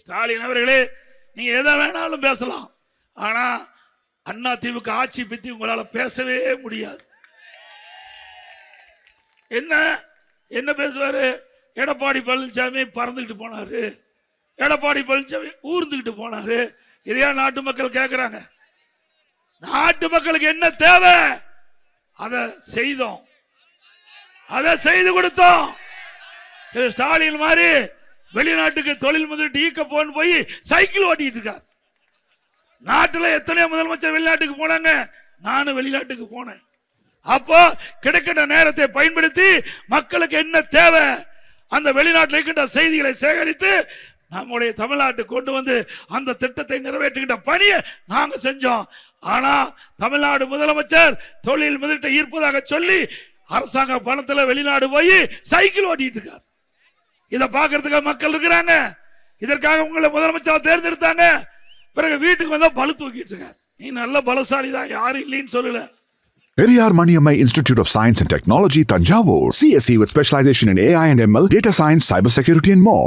ஸ்டாலின் அவர்களே, நீங்க எதை வேணாலும் பேசலாம், ஆனா அண்ணா திமுக ஆட்சி பத்தி உங்களால பேசவே முடியாது. என்ன என்ன பேசுவாரு? எடப்பாடி பழனிசாமி பறந்துகிட்டு போனாரு, எடப்பாடி பழனிசாமி ஊர்ந்துகிட்டு போனாரு. இதையா நாட்டு மக்கள் கேட்கிறாங்க? நாட்டு மக்களுக்கு என்ன தேவை அதை செய்தோம், அதை செய்து கொடுத்தோம். ஸ்டாலின் மாதிரி வெளிநாட்டுக்கு தொழில் முதலீட்டு ஈக்க போன்னு போய் சைக்கிள் ஓட்டிட்டு இருக்கார். நாட்டில் எத்தனையோ முதலமைச்சர் வெளிநாட்டுக்கு போனாங்க, நானும் வெளிநாட்டுக்கு போனேன். அப்போ கிடைக்கின்ற நேரத்தை பயன்படுத்தி மக்களுக்கு என்ன தேவை அந்த வெளிநாட்டில் இருக்கின்ற செய்திகளை சேகரித்து நம்முடைய தமிழ்நாட்டுக்கு கொண்டு வந்து அந்த திட்டத்தை நிறைவேற்றுகின்ற பணியை நாங்க செஞ்சோம். ஆனா தமிழ்நாடு முதலமைச்சர் தொழில் முதலீட்டை ஈர்ப்பதாக சொல்லி அரசாங்க பணத்தில் வெளிநாடு போய் சைக்கிள் ஓட்டிட்டு இருக்கார். இதை பார்க்கறதுக்கு மக்கள் இருக்கிறாங்க. இதற்காக உங்களை முதலமைச்சராக தேர்ந்தெடுத்தாங்க. பிறகு வீட்டுக்கு வந்தா பலு தூக்கிட்டு இருக்கார். நீ நல்ல பலசாலி தான், யாரும் இல்லைன்னு சொல்லல. Periyar Maniammai Institute of Science and Technology, Tanjavur. CSE with specialization in AI and ML, data science, cybersecurity and more.